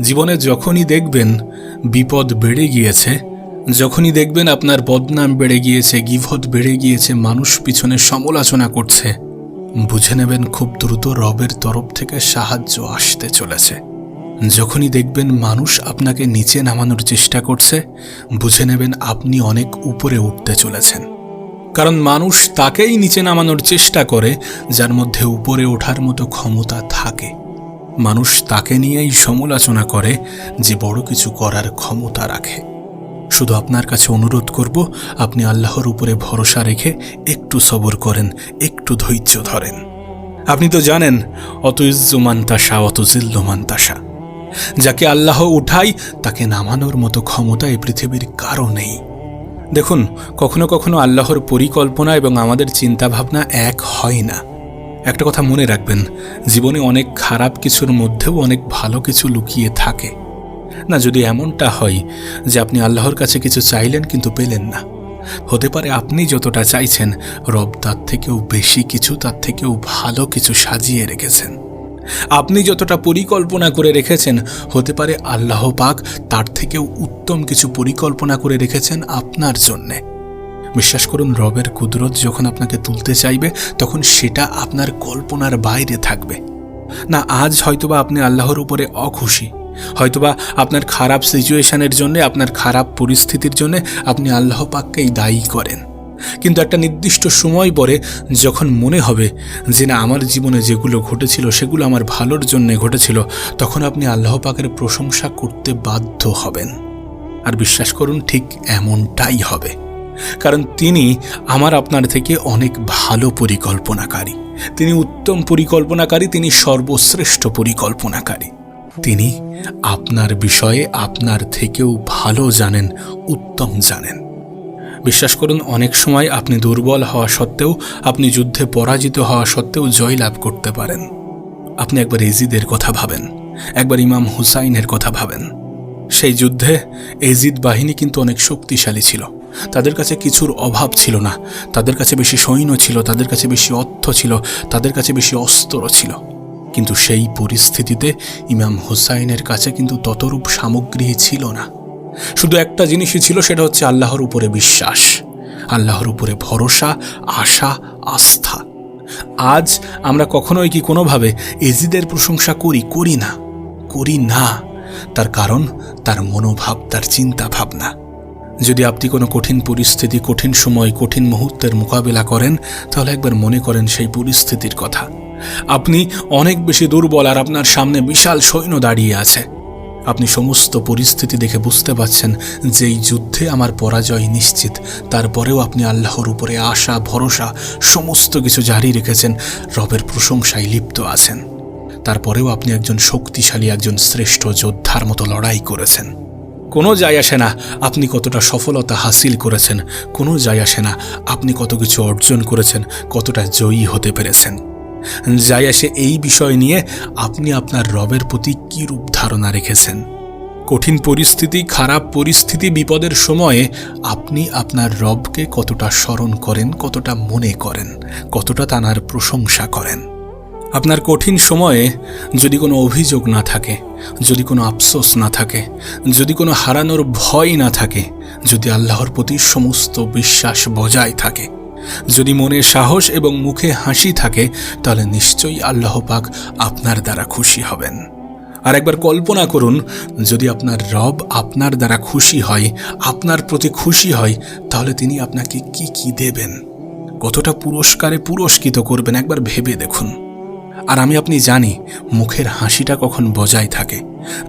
জীবনে যখনই দেখবেন বিপদ বেড়ে গিয়েছে, যখনই দেখবেন আপনার বদনাম বেড়ে গিয়েছে, গীবত বেড়ে গিয়েছে, মানুষ পিছনে সমালোচনা করছে, বুঝে নেবেন খুব দ্রুত রবের তরফ থেকে সাহায্য আসতে চলেছে। যখনই দেখবেন মানুষ আপনাকে নিচে নামানোর চেষ্টা করছে, বুঝে নেবেন আপনি অনেক উপরে উঠতে চলেছেন। কারণ মানুষ তাকেই নিচে নামানোর চেষ্টা করে যার মধ্যে উপরে ওঠার মতো ক্ষমতা থাকে। মানুষ তাকে নিয়েই সমালোচনা করে যে বড় কিছু করার ক্ষমতা রাখে। শুধু আপনার কাছে অনুরোধ করব, আপনি আল্লাহর উপরে ভরসা রেখে একটু সবর করেন, একটু ধৈর্য ধরেন। আপনি তো জানেন, অত ইজ্জু মান তাশা অত জিল্লু মান তাশা। যাকে আল্লাহ উঠায় তাকে নামানোর মতো ক্ষমতা এই পৃথিবীর কারো নেই। দেখুন, কখনো কখনো আল্লাহর পরিকল্পনা এবং আমাদের চিন্তাভাবনা এক হয় না। একটা কথা মনে রাখবেন, জীবনে অনেক খারাপ কিছুর মধ্যেও অনেক ভালো কিছু লুকিয়ে থাকে। না, যদি এমনটা হয় যে আপনি আল্লাহর কাছে কিছু চাইলেন কিন্তু পেলেন না, হতে পারে আপনি যতটা চাইছেন রব তার থেকেও বেশি কিছু, তার থেকেও ভালো কিছু সাজিয়ে রেখেছেন। আপনি যতটা পরিকল্পনা করে রেখেছেন, হতে পারে আল্লাহ পাক তার থেকেও উত্তম কিছু পরিকল্পনা করে রেখেছেন আপনার জন্যে। বিশ্বাস করুন, রবের কুদরত যখন আপনাকে তুলতে চাইবে তখন সেটা আপনার কল্পনার বাইরে থাকবে না। আজ হয়তোবা আপনি আল্লাহর উপরে অখুশি, হয়তোবা আপনার খারাপ সিচুয়েশনের জন্য, আপনার খারাপ পরিস্থিতির জন্য আপনি আল্লাহ পাককেই দায়ী করেন। কিন্তু একটা নির্দিষ্ট সময় পরে যখন মনে হবে যে না, আমার জীবনে যেগুলো ঘটেছিল সেগুলো আমার ভালোর জন্য ঘটেছিল, তখন আপনি আল্লাহ পাকের প্রশংসা করতে বাধ্য হবেন। আর বিশ্বাস করুন, ঠিক এমনটাই হবে। কারণ তিনি আমার আপনার থেকে অনেক ভালো পরিকল্পনাকারী, তিনি উত্তম পরিকল্পনাকারী, তিনি সর্বশ্রেষ্ঠ পরিকল্পনাকারী। তিনি আপনার বিষয়ে আপনার থেকেও ভালো জানেন, উত্তম জানেন। বিশ্বাস করুন, অনেক সময় আপনি দুর্বল হওয়া সত্ত্বেও, আপনি যুদ্ধে পরাজিত হওয়া সত্ত্বেও জয়লাভ করতে পারেন। আপনি একবার এজিদের কথা ভাবেন, একবার ইমাম হুসাইনের কথা ভাবেন। সেই যুদ্ধে এজিদ বাহিনী কিন্তু অনেক শক্তিশালী ছিল, তাদের কাছে কিছুর অভাব ছিল না, তাদের কাছে বেশি সৈন্য ছিল, তাদের কাছে বেশি অর্থ ছিল, তাদের কাছে বেশি অস্ত্র ছিল। কিন্তু সেই পরিস্থিতিতে ইমাম হুসাইনের কাছে কিন্তু ততরূপ সামগ্রী ছিল না। শুধু একটা জিনিসই ছিল, সেটা হচ্ছে আল্লাহর উপরে বিশ্বাস, আল্লাহর উপরে ভরসা, আশা, আস্থা। আজ আমরা কখনোই কি কোনোভাবে এজিদের প্রশংসা করি না। তার কারণ তার মনোভাব, তার চিন্তা ভাবনা। যদি আপনি কোনো কঠিন পরিস্থিতি, কঠিন সময়, কঠিন মুহূর্তের মোকাবেলা করেন, তাহলে একবার মনে করেন সেই পরিস্থিতির কথা। আপনি অনেক বেশি দুর্বল আর আপনার সামনে বিশাল সৈন্য দাঁড়িয়ে আছে। আপনি সমস্ত পরিস্থিতি দেখে বুঝতে পারছেন যে এই যুদ্ধে আমার পরাজয় নিশ্চিত। তারপরেও আপনি আল্লাহর উপরে আশা, ভরসা সমস্ত কিছু জারি রেখেছেন, রবের প্রশংসায় লিপ্ত আছেন। তারপরেও আপনি একজন শক্তিশালী, একজন শ্রেষ্ঠ যোদ্ধার মতো লড়াই করেছেন। কোনো যায় আসে না আপনি কতটা সফলতা হাসিল করেছেন, কোনো যায় আসে না আপনি কত কিছু অর্জন করেছেন, কতটা জয়ী হতে পেরেছেন। যায় আসে এই বিষয় নিয়ে আপনি আপনার রবের প্রতি কী রূপ ধারণা রেখেছেন। কঠিন পরিস্থিতি, খারাপ পরিস্থিতি, বিপদের সময়ে আপনি আপনার রবকে কতটা স্মরণ করেন, কতটা মনে করেন, কতটা তাঁর প্রশংসা করেন। আপনার কঠিন সময়ে যদি কোনো অভিযোগ না থাকে, যদি কোনো আফসোস না থাকে, যদি কোনো হারানোর ভয় না থাকে, যদি আল্লাহর প্রতি সমস্ত বিশ্বাস বজায় থাকে, যদি মনে সাহস এবং মুখে হাসি থাকে, তাহলে নিশ্চয়ই আল্লাহ পাক আপনার দ্বারা খুশি হবেন। আর একবার কল্পনা করুন, যদি আপনার রব আপনার দ্বারা খুশি হয়, আপনার প্রতি খুশি হয়, তাহলে তিনি আপনাকে কি দেবেন, কতটা পুরস্কারে পুরস্কৃত করবেন, একবার ভেবে দেখুন। আর আপনি জানি মুখের হাসিটা কখন বজায় থাকে।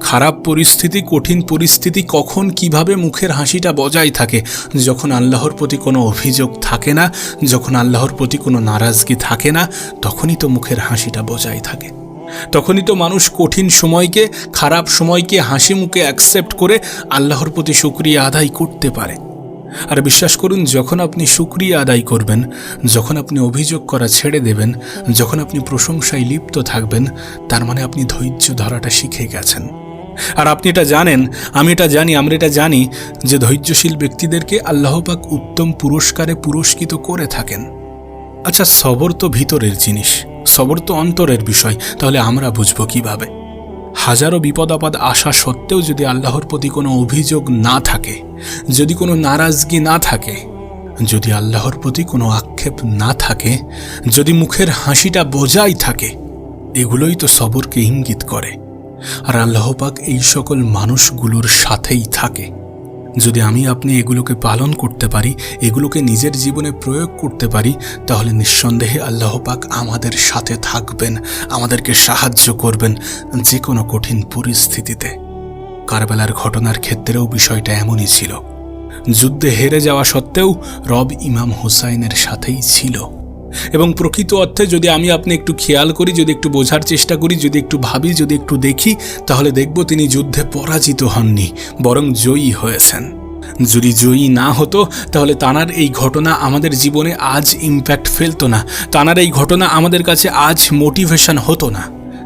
খারাপ পরিস্থিতি, কঠিন পরিস্থিতি কখন কিভাবে মুখের হাসিটা বজায় থাকে, যখন আল্লাহর প্রতি কোনো অভিযোগ থাকে না, যখন আল্লাহর প্রতি কোনো নারাজগি থাকে না, তখনই তো মুখের হাসিটা বজায় থাকে। তখনই তো মানুষ কঠিন সময়কে, খারাপ সময়কে হাসি মুখে অ্যাকসেপ্ট করে আল্লাহর প্রতি শুকরিয়া আদায় করতে পারে। আর বিশ্বাস করুন, যখন আপনি শুকরিয়া আদায় করবেন, যখন আপনি অভিযোগ করা ছেড়ে দেবেন, যখন আপনি প্রশংসায় লিপ্ত থাকবেন, তার মানে আপনি ধৈর্য ধরাটা শিখে গেছেন। আর আপনি এটা জানেন, আমি এটা জানি, আমরা এটা জানি যে ধৈর্যশীল ব্যক্তিদেরকে আল্লাহ পাক উত্তম পুরস্কারে পুরস্কৃত করে থাকেন। আচ্ছা, সবর তো ভিতরের জিনিস, সবর তো অন্তরের বিষয়, তাহলে আমরা বুঝবো কিভাবে? হাজারো বিপদ আপদ আসা সত্ত্বেও যদি আল্লাহর প্রতি কোনো অভিযোগ না থাকে, যদি কোনো নারাজগি না থাকে, যদি আল্লাহর প্রতি কোনো আক্ষেপ না থাকে, যদি মুখের হাসিটা বজায় থাকে, এগুলোই তো সবরকে ইঙ্গিত করে। আর আল্লাহ পাক এই সকল মানুষগুলোর সাথেই থাকে। যদি আমি আপনি এগুলোকে পালন করতে পারি, এগুলোকে নিজের জীবনে প্রয়োগ করতে পারি, তাহলে নিঃসন্দেহে আল্লাহ পাক আমাদের সাথে থাকবেন, আমাদেরকে সাহায্য করবেন যে কোনো কঠিন পরিস্থিতিতে। কারবালার ঘটনার ক্ষেত্রেও বিষয়টা এমনই ছিল। যুদ্ধে হেরে যাওয়া সত্ত্বেও রব ইমাম হুসাইনের সাথেই ছিল। এবং প্রকৃত অর্থে যদি আমি আপনি একটু খেয়াল করি, যদি একটু বোঝার চেষ্টা করি, যদি একটু ভাবি, যদি একটু দেখি, তাহলে দেখব তিনি যুদ্ধে পরাজিত হননি, বরং জয়ী হয়েছেন। যদি জয়ী না হতো তাহলে তানার এই ঘটনা আমাদের জীবনে আজ ইম্প্যাক্ট ফেলতো না, তানার এই ঘটনা আমাদের কাছে আজ মোটিভেশন হতো না,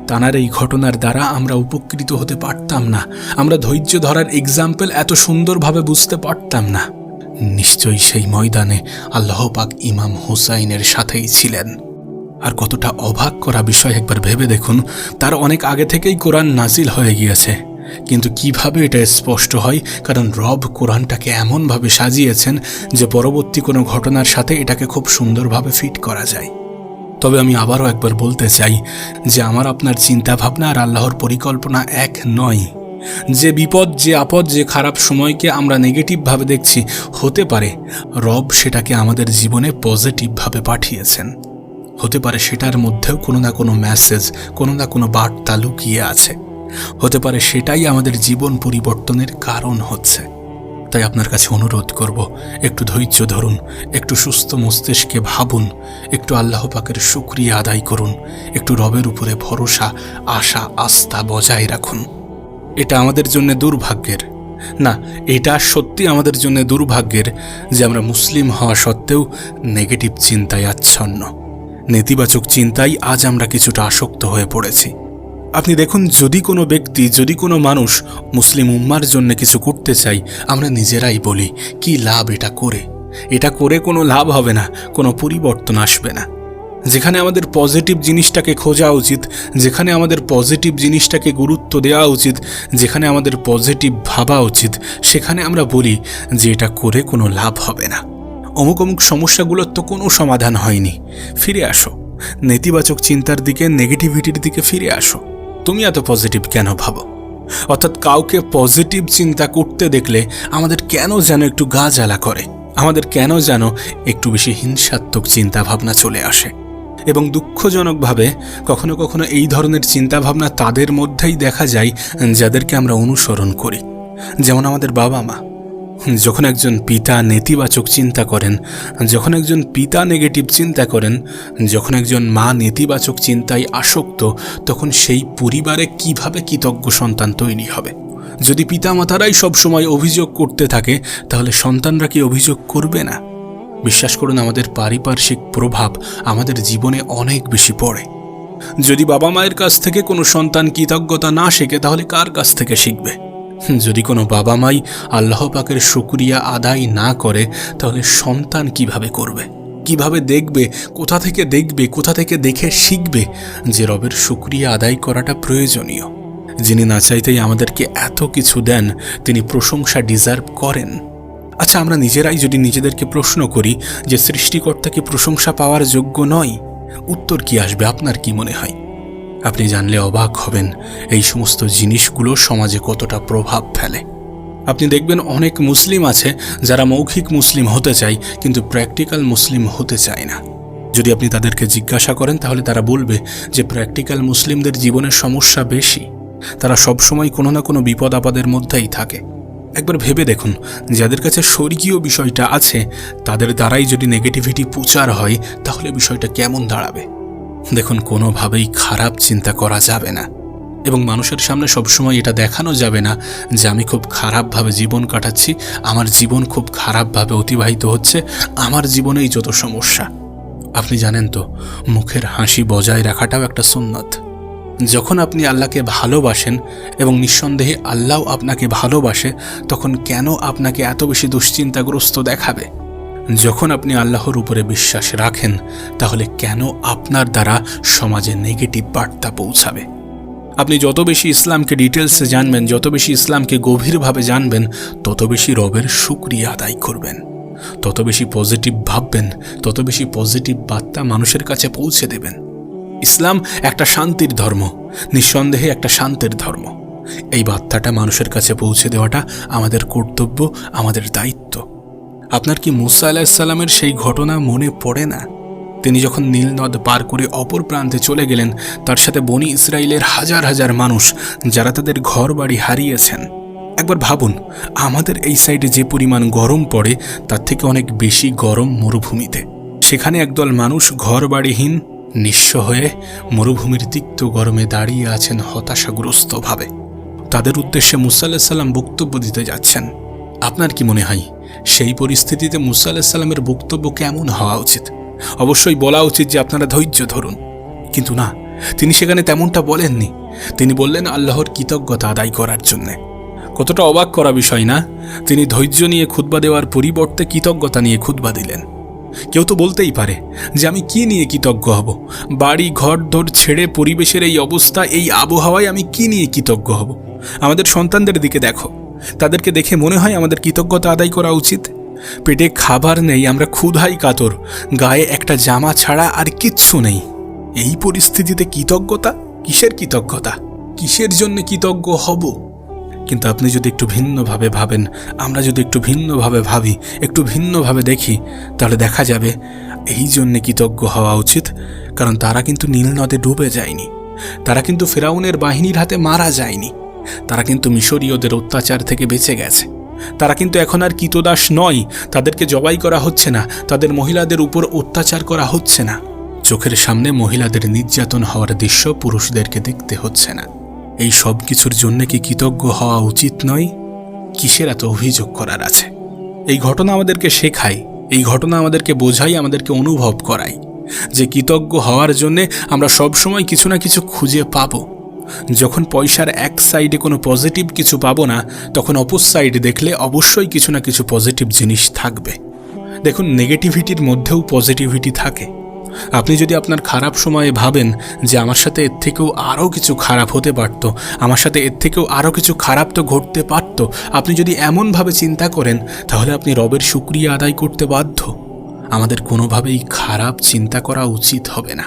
তানার এই ঘটনার দ্বারা আমরা উপকৃত হতে পারতাম না, আমরা ধৈর্য ধরার এক্সাম্পল এত সুন্দরভাবে বুঝতে পারতাম না। নিশ্চয়ই সেই ময়দানে আল্লাহ পাক ইমাম হুসাইনের সাথেই ছিলেন। আর কতটা অবাক করা বিষয় একবার ভেবে দেখুন, তার অনেক আগে থেকেই কোরআন নাজিল হয়ে গিয়েছে, কিন্তু কিভাবে এটা স্পষ্ট হয়? কারণ রব কোরআনটাকে এমনভাবে সাজিয়েছেন যে পরবর্তী কোনো ঘটনার সাথে এটাকে খুব সুন্দরভাবে ফিট করা যায়। তবে আমি আবারও একবার বলতে চাই যে আমার আপনার চিন্তাভাবনা আর আল্লাহর পরিকল্পনা এক নয়। যে বিপদ, যে আপদ, যে খারাপ সময়কে আমরা নেগেটিভভাবে দেখছি, হতে পারে রব সেটাকে আমাদের জীবনে পজিটিভভাবে পাঠিয়েছেন। হতে পারে সেটার মধ্যেও কোনো না কোনো মেসেজ, কোনো না কোনো বার্তা লুকিয়ে আছে। হতে পারে সেটাই আমাদের জীবন পরিবর্তনের কারণ হচ্ছে। তাই আপনার কাছে অনুরোধ করব, একটু ধৈর্য ধরুন, একটু সুস্থ মস্তিষ্কে ভাবুন, একটু আল্লাহ পাকের শুকরিয়া আদায় করুন, একটু রবের উপরে ভরসা, আশা, আস্থা বজায় রাখুন। এটা আমাদের জন্য দুর্ভাগ্যের, না, এটা সত্যি আমাদের জন্য দুর্ভাগ্যের যে আমরা মুসলিম হওয়া সত্ত্বেও নেগেটিভ চিন্তায় আচ্ছন্ন, নেতিবাচক চিন্তায় আজ আমরা কিছুটা আসক্ত হয়ে পড়েছি। আপনি দেখুন, যদি কোনো ব্যক্তি, যদি কোনো মানুষ মুসলিম উম্মার জন্য কিছু করতে চাই, আমরা নিজেরাই বলি কি লাভ এটা করে কোনো লাভ হবে না, কোনো পরিবর্তন আসবে না। যেখানে আমাদের পজিটিভ জিনিসটাকে খোঁজা উচিত, যেখানে আমাদের পজিটিভ জিনিসটাকে গুরুত্ব দেওয়া উচিত, যেখানে আমাদের পজিটিভ ভাবা উচিত, সেখানে আমরা বলি যে এটা করে কোনো লাভ হবে না, অমুক অমুক সমস্যাগুলোর তো কোনো সমাধান হয়নি, ফিরে আসো নেতিবাচক চিন্তার দিকে, নেগেটিভিটির দিকে ফিরে আসো, তুমি এত পজিটিভ কেন ভাবো? অর্থাৎ কাউকে পজিটিভ চিন্তা করতে দেখলে আমাদের কেন যেন একটু গা জ্বালা করে, আমাদের কেন যেন একটু বেশি হিংসাত্মক চিন্তা ভাবনা চলে আসে। এবং দুঃখজনকভাবে কখনো কখনো এই ধরনের চিন্তাভাবনা তাদের মধ্যেই দেখা যায় যাদেরকে আমরা অনুসরণ করি। যেমন আমাদের বাবা মা। যখন একজন পিতা নেতিবাচক চিন্তা করেন, যখন একজন পিতা নেগেটিভ চিন্তা করেন, যখন একজন মা নেতিবাচক চিন্তায় আসক্ত, তখন সেই পরিবারে কিভাবে কৃতজ্ঞ সন্তান তৈরি হবে? যদি পিতামাতারাই সবসময় অভিযোগ করতে থাকে, তাহলে সন্তানরা কি অভিযোগ করবে না? বিশ্বাস করুন, আমাদের পারিপার্শ্বিক প্রভাব আমাদের জীবনে অনেক বেশি পড়ে। যদি বাবা মায়ের কাছ থেকে কোনো সন্তান কৃতজ্ঞতা না শেখে, তাহলে কার কাছ থেকে শিখবে? যদি কোনো বাবা মাই আল্লাহ পাকের শুকরিয়া আদায় না করে, তাহলে সন্তান কিভাবে করবে? কিভাবে দেখবে? কোথা থেকে দেখে শিখবে যে রবের শুকরিয়া আদায় করাটা প্রয়োজনীয়? যিনি না চাইতেই আমাদেরকে এত কিছু দেন, তিনি প্রশংসা ডিজার্ভ করেন। আচ্ছা, আমরা নিজেরাই যদি নিজেদেরকে প্রশ্ন করি যে সৃষ্টিকর্তা কি প্রশংসা পাওয়ার যোগ্য নয়, উত্তর কি আসবে? আপনার কি মনে হয়? আপনি জানলে অবাক হবেন এই সমস্ত জিনিসগুলো সমাজে কতটা প্রভাব ফেলে। আপনি দেখবেন অনেক মুসলিম আছে যারা মৌখিক মুসলিম হতে চায়, কিন্তু প্র্যাকটিক্যাল মুসলিম হতে চায় না। যদি আপনি তাদেরকে জিজ্ঞাসা করেন, তাহলে তারা বলবে যে প্র্যাকটিক্যাল মুসলিমদের জীবনের সমস্যা বেশি, তারা সবসময় কোনো না কোনো বিপদ আপদের মধ্যেই থাকে। একবার ভেবে দেখুন, যাদের কাছে স্বর্গীয় বিষয়টা আছে, তাদের দ্বারাই যদি নেগেটিভিটি প্রচার হয়, তাহলে বিষয়টা কেমন দাঁড়াবে? দেখুন, কোনোভাবেই খারাপ চিন্তা করা যাবে না, এবং মানুষের সামনে সবসময় এটা দেখানো যাবে না যে আমি খুব খারাপভাবে জীবন কাটাচ্ছি, আমার জীবন খুব খারাপভাবে অতিবাহিত হচ্ছে, আমার জীবনেই যত সমস্যা। আপনি জানেন তো, মুখের হাসি বজায় রাখাটাও একটা সুন্নত। যখন আপনি আল্লাহকে ভালোবাসেন এবং নিঃসন্দেহে আল্লাহ আপনাকে ভালোবাসে, তখন কেন আপনাকে এত বেশি দুশ্চিন্তাগ্রস্ত দেখাবে? যখন আপনি আল্লাহর উপরে বিশ্বাস রাখেন, তাহলে কেন আপনার দ্বারা সমাজে নেগেটিভ বার্তা পৌঁছাবে? আপনি যত বেশি ইসলামকে ডিটেলসে জানবেন, যত বেশি ইসলামকে গভীরভাবে জানবেন, তত বেশি রবের শুকরিয়া আদায় করবেন, তত বেশি পজিটিভ ভাববেন, তত বেশি পজিটিভ বার্তা মানুষের কাছে পৌঁছে দেবেন। ইসলাম একটা শান্তির ধর্ম, নিঃসন্দেহে একটা শান্তির ধর্ম। এই বার্তাটা মানুষের কাছে পৌঁছে দেওয়াটা আমাদের কর্তব্য, আমাদের দায়িত্ব। আপনার কি মুসা আলাইহিসসালামের সেই ঘটনা মনে পড়ে না? তিনি যখন নীল নদ পার করে অপর প্রান্তে চলে গেলেন, তার সাথে বনি ইসরায়েলের হাজার হাজার মানুষ, যারা তাদের ঘর বাড়ি হারিয়েছেন। একবার ভাবুন, আমাদের এই সাইডে যে পরিমাণ গরম পড়ে, তার থেকে অনেক বেশি গরম মরুভূমিতে। সেখানে একদল মানুষ ঘর বাড়িহীন, নিঃস্ব হয়ে মরুভূমির তিক্ত গরমে দাঁড়িয়ে আছেন হতাশাগ্রস্তভাবে। তাদের উদ্দেশ্যে মুসা আলাইহিসসালাম বক্তব্য দিতে যাচ্ছেন। আপনার কি মনে হয় সেই পরিস্থিতিতে মুসা আলাইহিসসালামের বক্তব্য কেমন হওয়া উচিত? অবশ্যই বলা উচিত যে আপনারা ধৈর্য ধরুন, কিন্তু না, তিনি সেখানে তেমনটা বলেননি। তিনি বললেন আল্লাহর কৃতজ্ঞতা আদায় করার জন্যে। কতটা অবাক করা বিষয় না? তিনি ধৈর্য নিয়ে খুতবা দেওয়ার পরিবর্তে কৃতজ্ঞতা নিয়ে খুতবা দিলেন। কেউ তো বলতেই পারে যে আমি কি নিয়ে কৃতজ্ঞ হব? বাড়ি ঘর দর ছেড়ে পরিবেশের এই অবস্থা, এই আবহাওয়ায় আমি কি নিয়ে কৃতজ্ঞ হব? আমাদের সন্তানদের দিকে দেখো, তাদেরকে দেখে মনে হয় আমাদের কৃতজ্ঞতা আদায় করা উচিত। পেটে খাবার নেই, আমরা ক্ষুধাই কাতর, গায়ে একটা জামা ছাড়া আর কিচ্ছু নেই। এই পরিস্থিতিতে কৃতজ্ঞতা? কিসের কৃতজ্ঞতা? কিসের জন্য কৃতজ্ঞ হব? কিন্তু আপনি যদি একটু ভিন্নভাবে ভাবেন, আমরা যদি একটু ভিন্নভাবে ভাবি, একটু ভিন্নভাবে দেখি, তাহলে দেখা যাবে এই জন্যে কৃতজ্ঞ হওয়া উচিত। কারণ তারা কিন্তু নীল নদে ডুবে যায়নি, তারা কিন্তু ফেরাউনের বাহিনীর হাতে মারা যায়নি, তারা কিন্তু মিশরীয়দের অত্যাচার থেকে বেঁচে গেছে। তারা কিন্তু এখন আর কৃতদাস নয়, তাদেরকে জবাই করা হচ্ছে না, তাদের মহিলাদের উপর অত্যাচার করা হচ্ছে না। চোখের সামনে মহিলাদের নির্যাতন হওয়ার দৃশ্য পুরুষদেরকে দেখতে হচ্ছে না। এই সব কিছুর জন্য কি কৃতজ্ঞ হওয়া উচিত নয়? কিসের এত অভিযোগ করার আছে? এই ঘটনা আমাদেরকে শেখায়, এই ঘটনা আমাদেরকে বোঝায়, আমাদেরকে অনুভব করায় যে কৃতজ্ঞ হওয়ার জন্যে আমরা সবসময় কিছু না কিছু খুঁজে পাবো। যখন পয়সার এক সাইডে কোনো পজিটিভ কিছু পাবো না, তখন অপর সাইডে দেখলে অবশ্যই কিছু না কিছু পজিটিভ জিনিস থাকবে। দেখুন, নেগেটিভিটির মধ্যেও পজিটিভিটি থাকে। আপনি যদি আপনার খারাপ সময়ে ভাবেন যে আমার সাথে এর থেকেও আরও কিছু খারাপ হতে পারত, আমার সাথে এর থেকেও আরও কিছু খারাপ তো ঘটতে পারত, আপনি যদি এমনভাবে চিন্তা করেন, তাহলে আপনি রবের শুকরিয়া আদায় করতে বাধ্য। আমাদের কোনোভাবেই খারাপ চিন্তা করা উচিত হবে না।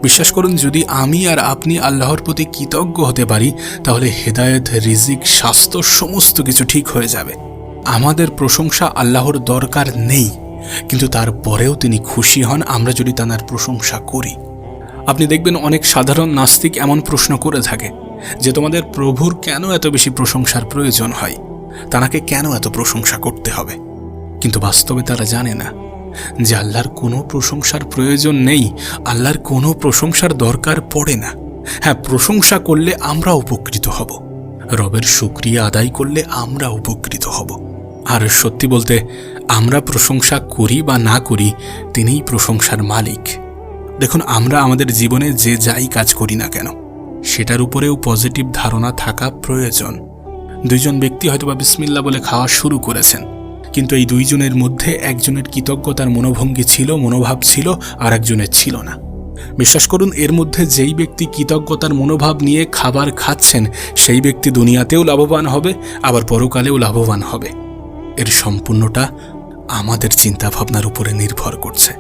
বিশ্বাস করুন, যদি আমি আর আপনি আল্লাহর প্রতি কৃতজ্ঞ হতে পারি, তাহলে হেদায়েত, রিজিক, স্বাস্থ্য সমস্ত কিছু ঠিক হয়ে যাবে। আমাদের প্রশংসা আল্লাহর দরকার নেই, কিন্তু তারপরেও তিনি খুশি হন আমরা যদি তাঁর প্রশংসা করি। আপনি দেখবেন অনেক সাধারণ নাস্তিক এমন প্রশ্ন করে থাকে যে তোমাদের প্রভুর কেন এত বেশি প্রশংসার প্রয়োজন হয়, তাঁকে কেন এত প্রশংসা করতে হবে? কিন্তু বাস্তবে তারা জানে না যে আল্লাহর কোনো প্রশংসার প্রয়োজন নেই, আল্লাহর কোনো প্রশংসার দরকার পড়ে না। হ্যাঁ, প্রশংসা করলে আমরা উপকৃত হব, রবের শুকরিয়া আদায় করলে আমরা উপকৃত হব। আর সত্যি বলতে, আমরা প্রশংসা করি বা না করি, তিনিই প্রশংসার মালিক। দেখুন, আমরা আমাদের জীবনে যে যাই কাজ করি না কেন, সেটার উপরেও পজিটিভ ধারণা থাকা প্রয়োজন। দুইজন ব্যক্তি হয়তোবা বিসমিল্লাহ বলে খাওয়া শুরু করেছেন, কিন্তু এই দুইজনের মধ্যে একজনের কৃতজ্ঞতার মনোভঙ্গি ছিল, মনোভাব ছিল, আর একজনের ছিল না। বিশ্বাস করুন, এর মধ্যে যেই ব্যক্তি কৃতজ্ঞতার মনোভাব নিয়ে খাবার খাচ্ছেন, সেই ব্যক্তি দুনিয়াতেও লাভবান হবে, আবার পরকালেও লাভবান হবে। এর সম্পূর্ণটা আমাদের চিন্তাভাবনার উপরে নির্ভর করছে।